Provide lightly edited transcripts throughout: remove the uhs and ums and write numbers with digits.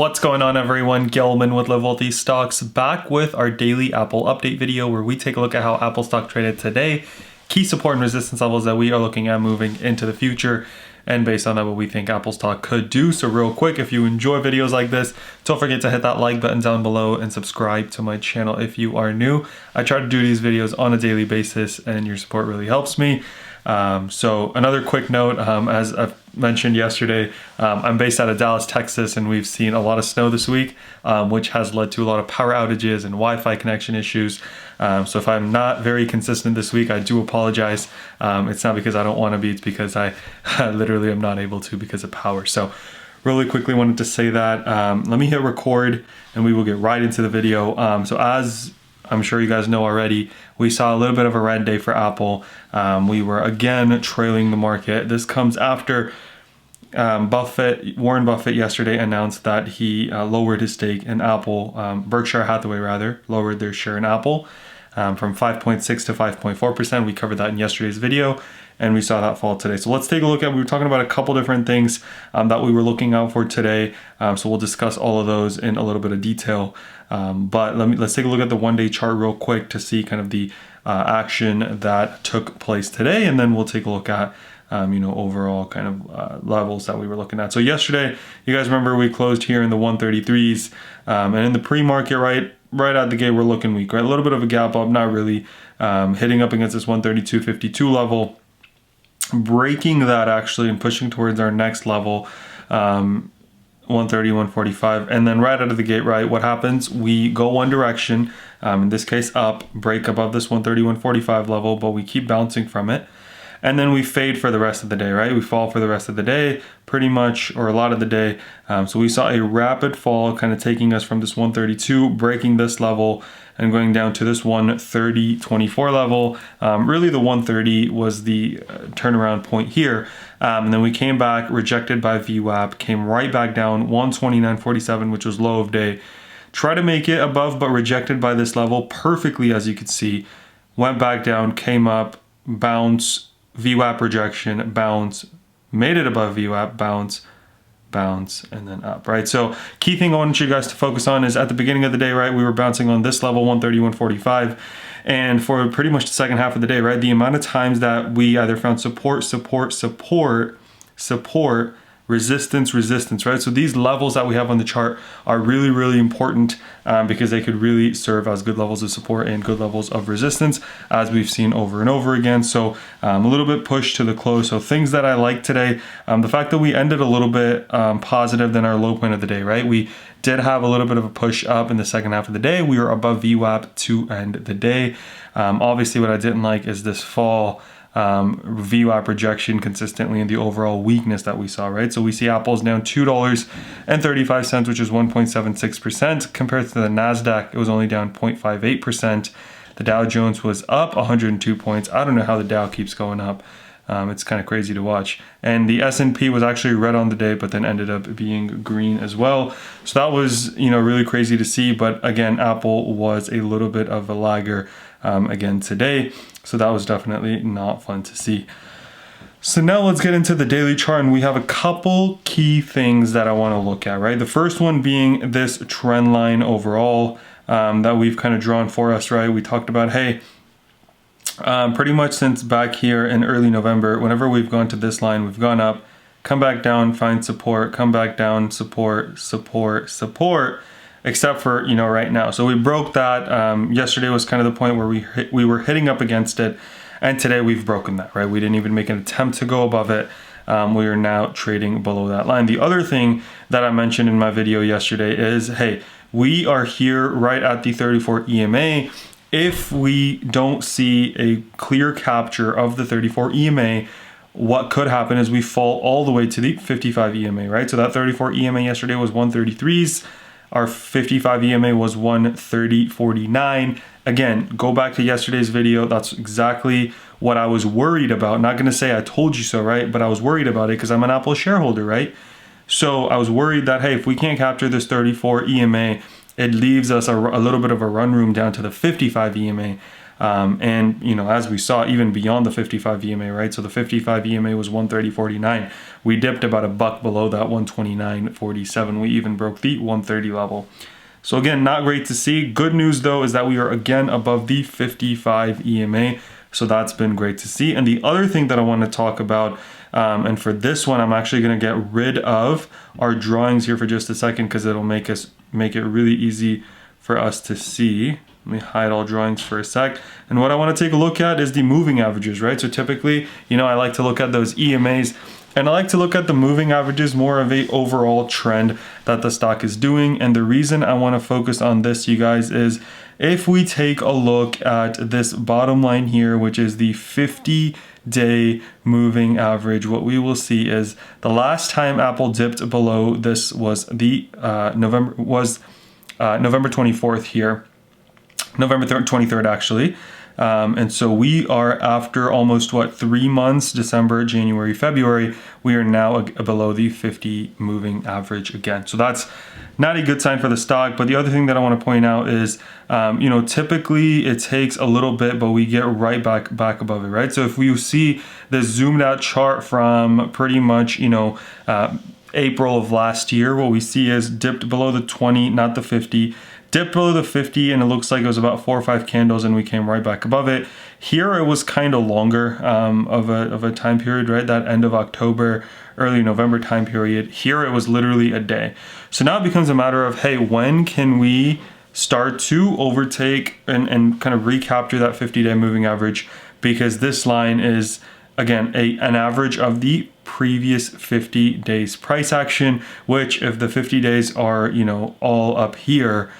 What's going on, everyone? Gelman with Wellthy Stocks, back with our daily Apple update video where we take a look at how Apple stock traded today, key support and resistance levels that we are looking at moving into the future, and based on that, what we think Apple stock could do. So real quick, if you enjoy videos like this, don't forget to hit that like button down below and subscribe to my channel if you are new. I try to do these videos on a daily basis and your support really helps me. So another quick note, as I've mentioned yesterday, I'm based out of Dallas, Texas, and we've seen a lot of snow this week, which has led to a lot of power outages and Wi-Fi connection issues. So if I'm not very consistent this week, I do apologize. It's not because I don't want to be, it's because I literally am not able to because of power. So really quickly wanted to say that. Let me hit record and we will get right into the video. So as I'm sure you guys know already, we saw a little bit of a red day for Apple. We were again trailing the market. This comes after Warren Buffett yesterday announced that he lowered his stake in Apple. Berkshire Hathaway rather lowered their share in Apple from 5.6 to 5.4%. We covered that in yesterday's video, and we saw that fall today. So let's take a look at, we were talking about a couple different things that we were looking out for today. So we'll discuss all of those in a little bit of detail. But let's take a look at the one-day chart real quick to see kind of the action that took place today, and then we'll take a look at overall kind of levels that we were looking at. So yesterday, you guys remember we closed here in the 133s, and in the pre-market, right out the gate, we're looking weak, right? A little bit of a gap up, not really hitting up against this 132.52 level, breaking that actually and pushing towards our next level, 130, 145, and then right out of the gate, right, what happens? We go one direction, in this case up, break above this 130, 145 level, but we keep bouncing from it. And then we fade for the rest of the day, right? We fall for the rest of the day, pretty much, or a lot of the day. So we saw a rapid fall kind of taking us from this 132, breaking this level, and going down to this 130.24 level. Really the 130 was the turnaround point here. And then we came back, rejected by VWAP, came right back down, 129.47, which was low of day. Try to make it above, but rejected by this level perfectly, as you could see. Went back down, came up, bounce, VWAP rejection, bounce, made it above VWAP, bounce, and then up, right? So key thing I want you guys to focus on is at the beginning of the day, right, we were bouncing on this level, 130, 145, and for pretty much the second half of the day, right, the amount of times that we either found support, resistance, right? So these levels that we have on the chart are really, really important because they could really serve as good levels of support and good levels of resistance, as we've seen over and over again. So a little bit pushed to the close. So things that I like today, the fact that we ended a little bit positive than our low point of the day, right? We did have a little bit of a push up in the second half of the day. We were above VWAP to end the day. Obviously, what I didn't like is this fall, VWAP rejection consistently and the overall weakness that we saw, right? So we see Apple's down $2.35, which is 1.76%. Compared to the NASDAQ, it was only down 0.58%. The Dow Jones was up 102 points. I don't know how the Dow keeps going up. It's kind of crazy to watch. And the S&P was actually red on the day, but then ended up being green as well. So that was, really crazy to see. But again, Apple was a little bit of a lagger again today. So that was definitely not fun to see. So now let's get into the daily chart, and we have a couple key things that I want to look at, right? The first one being this trend line overall that we've kind of drawn for us, right? We talked about, hey, pretty much since back here in early November, whenever we've gone to this line, we've gone up, come back down, find support, come back down, support, except for, right now. So we broke that. Yesterday was kind of the point where we were hitting up against it. And today we've broken that, right? We didn't even make an attempt to go above it. We are now trading below that line. The other thing that I mentioned in my video yesterday is, hey, we are here right at the 34 EMA. If we don't see a clear capture of the 34 EMA, what could happen is we fall all the way to the 55 EMA, right? So that 34 EMA yesterday was 133s. Our 55 EMA was 130.49. Again, go back to yesterday's video. That's exactly what I was worried about. Not going to say I told you so, right? But I was worried about it because I'm an Apple shareholder, right? So I was worried that, hey, if we can't capture this 34 EMA, it leaves us a little bit of a run room down to the 55 EMA. And, you know, as we saw, even beyond the 55 EMA, right? So the 55 EMA was 130.49. We dipped about a buck below that 129.47. We even broke the 130 level. So again, not great to see. Good news though is that we are again above the 55 EMA. So that's been great to see. And the other thing that I want to talk about, and for this one, I'm actually going to get rid of our drawings here for just a second because it'll make it really easy for us to see. Let me hide all drawings for a sec. And what I want to take a look at is the moving averages, right? So typically, you know, I like to look at those EMAs, and I like to look at the moving averages, more of a overall trend that the stock is doing. And the reason I want to focus on this, you guys, is if we take a look at this bottom line here, which is the 50-day moving average, what we will see is the last time Apple dipped below this was the November 24th here, November 23rd actually. And so we are, after almost 3 months, December, January, February, we are now below the 50 moving average again. So that's not a good sign for the stock. But the other thing that I want to point out is, you know, typically it takes a little bit, but we get right back above it, right? So if we see the zoomed out chart from pretty much, you know, April of last year, what we see is dipped below the 20, not the 50, dipped below the 50, and it looks like it was about 4 or 5 candles, and we came right back above it. Here it was kind of longer of a time period, right? That end of October, early November time period. Here it was literally a day. So now it becomes a matter of, hey, when can we start to overtake and kind of recapture that 50-day moving average? Because this line is, again, an average of the previous 50 days price action, which if the 50 days are, you know, all up here,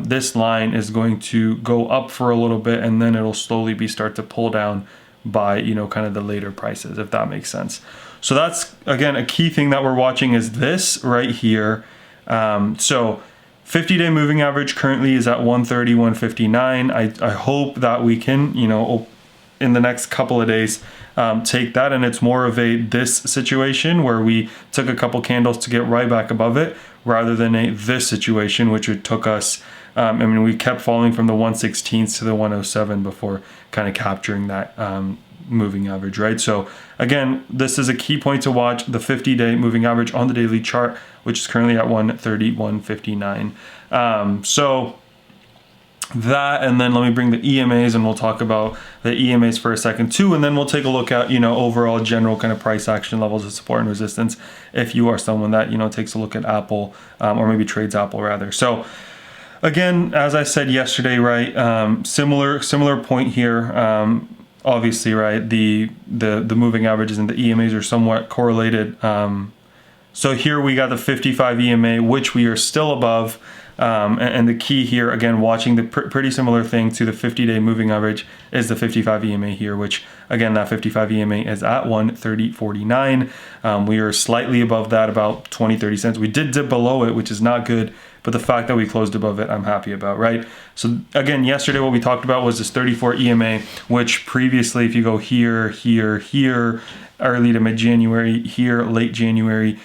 this line is going to go up for a little bit, and then it'll slowly start to pull down by, you know, kind of the later prices, if that makes sense. So that's, again, a key thing that we're watching is this right here. So 50-day moving average currently is at 130, 159. I hope that we can, you know, in the next couple of days, take that, and it's more of this situation where we took a couple candles to get right back above it, rather than this situation, which it took us, I mean, we kept falling from the 116s to the 107 before kind of capturing that moving average, right? So again, this is a key point to watch, the 50-day moving average on the daily chart, which is currently at 130, 159. So that, and then let me bring the EMAs, and we'll talk about the EMAs for a second too, and then we'll take a look at, you know, overall general kind of price action levels of support and resistance if you are someone that, you know, takes a look at Apple, or maybe trades Apple rather. So again, as I said yesterday, right, similar point here. Obviously, right, the moving averages and the EMAs are somewhat correlated. So here we got the 55 EMA, which we are still above. And the key here, again, watching the pretty similar thing to the 50-day moving average is the 55 EMA here, which, again, that 55 EMA is at 130.49. We are slightly above that, about 20, 30 cents. We did dip below it, which is not good, but the fact that we closed above it, I'm happy about, right? So again, yesterday what we talked about was this 34 EMA, which previously, if you go here, early to mid-January, here, late January,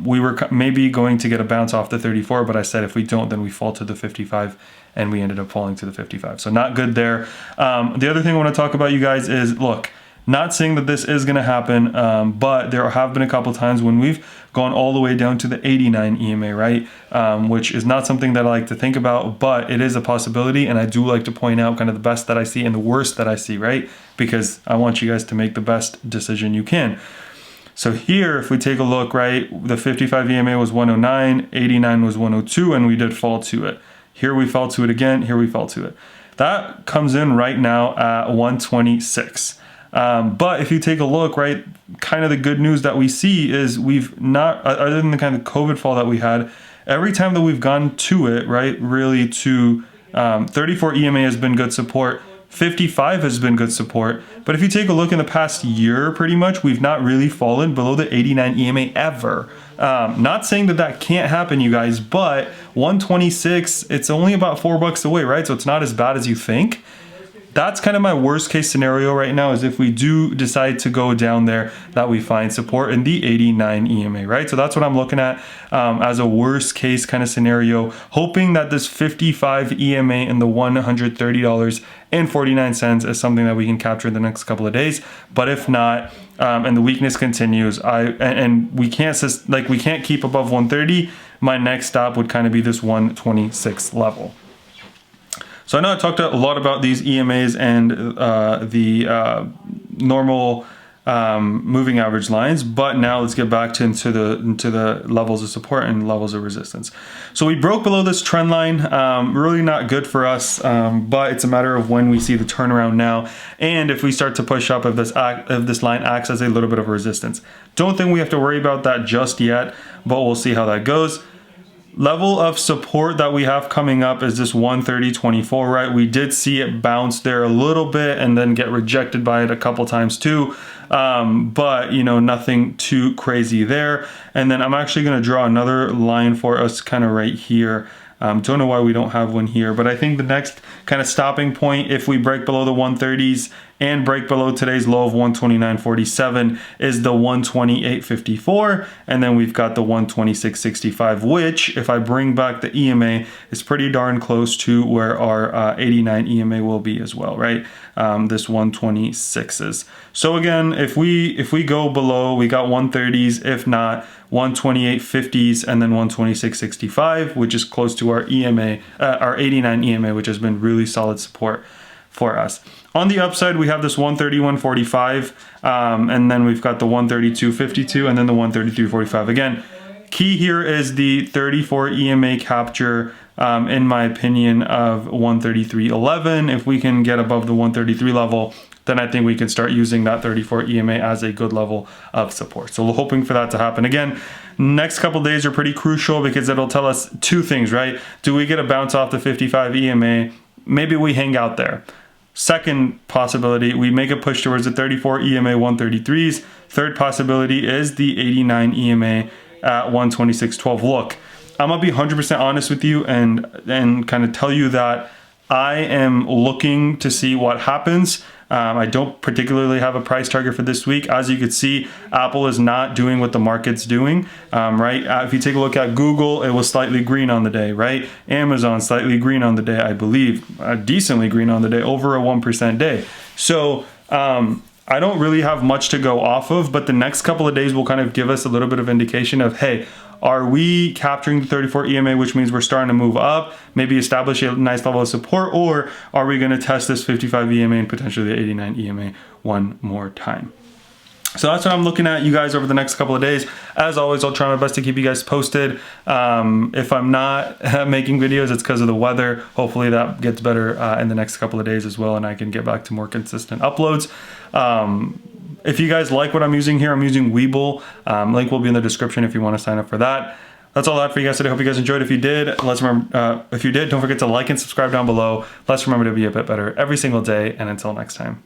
we were maybe going to get a bounce off the 34, but I said if we don't, then we fall to the 55, and we ended up falling to the 55. So not good there. The other thing I want to talk about, you guys, is, look, not saying that this is going to happen, but there have been a couple times when we've gone all the way down to the 89 EMA, right? Which is not something that I like to think about, but it is a possibility, and I do like to point out kind of the best that I see and the worst that I see, right? Because I want you guys to make the best decision you can. So here, if we take a look, right, the 55 EMA was 109, 89 was 102, and we did fall to it. Here we fell to it again, here we fell to it. That comes in right now at 126. But if you take a look, right, kind of the good news that we see is we've not, other than the kind of COVID fall that we had, every time that we've gone to it, right, really to 34 EMA has been good support. 55 has been good support, but if you take a look in the past year, pretty much, we've not really fallen below the 89 EMA ever. Not saying that that can't happen, you guys, but 126, it's only about $4 away, right? So it's not as bad as you think. that's kind of my worst case scenario right now, is if we do decide to go down there, that we find support in the 89 EMA, right? So that's what I'm looking at as a worst case kind of scenario, hoping that this 55 EMA in the $130.49 is something that we can capture in the next couple of days. But if not, and the weakness continues, and we can't keep above 130, my next stop would kind of be this 126 level. So I know I talked a lot about these EMAs and the normal moving average lines, but now let's get back into the levels of support and levels of resistance. So we broke below this trend line, really not good for us, but it's a matter of when we see the turnaround now, and if we start to push up, if this line acts as a little bit of a resistance. Don't think we have to worry about that just yet, but we'll see how that goes. Level of support that we have coming up is this 130.24, right? We did see it bounce there a little bit and then get rejected by it a couple times too. But you know, nothing too crazy there. And then I'm actually going to draw another line for us kind of right here. Don't know why we don't have one here, but I think the next kind of stopping point, if we break below the 130s and break below today's low of 129.47, is the 128.54, and then we've got the 126.65, which, if I bring back the EMA, is pretty darn close to where our 89 EMA will be as well, right? This 126s. So again, if we go below, we got 130s, if not 128.50s, and then 126.65, which is close to our EMA, our 89 EMA, which has been really solid support for us. On the upside, we have this 131.45, and then we've got the 132.52, and then the 133.45. Again, key here is the 34 EMA capture, in my opinion, of 133.11. If we can get above the 133 level, then I think we can start using that 34 EMA as a good level of support. So we're hoping for that to happen. Again, next couple days are pretty crucial because it'll tell us two things, right? Do we get a bounce off the 55 EMA? Maybe we hang out there. Second possibility, we make a push towards the 34 EMA 133s. Third possibility is the 89 EMA at 126.12. Look, I'm gonna be 100% honest with you and kind of tell you that I am looking to see what happens. I don't particularly have a price target for this week. As you can see, Apple is not doing what the market's doing, right? If you take a look at Google, it was slightly green on the day, right? Amazon, slightly green on the day, I believe, decently green on the day, over a 1% day. So I don't really have much to go off of, but the next couple of days will kind of give us a little bit of indication of, hey, are we capturing the 34 EMA, which means we're starting to move up, maybe establish a nice level of support, or are we going to test this 55 EMA and potentially the 89 EMA one more time? So that's what I'm looking at, you guys, over the next couple of days. As always, I'll try my best to keep you guys posted. If I'm not making videos, it's because of the weather. Hopefully that gets better in the next couple of days as well, and I can get back to more consistent uploads. If you guys like what I'm using here, I'm using Webull. Link will be in the description if you want to sign up for that. That's all I have for you guys today. Hope you guys enjoyed. If you did, if you did, don't forget to like and subscribe down below. Let's remember to be a bit better every single day. And until next time.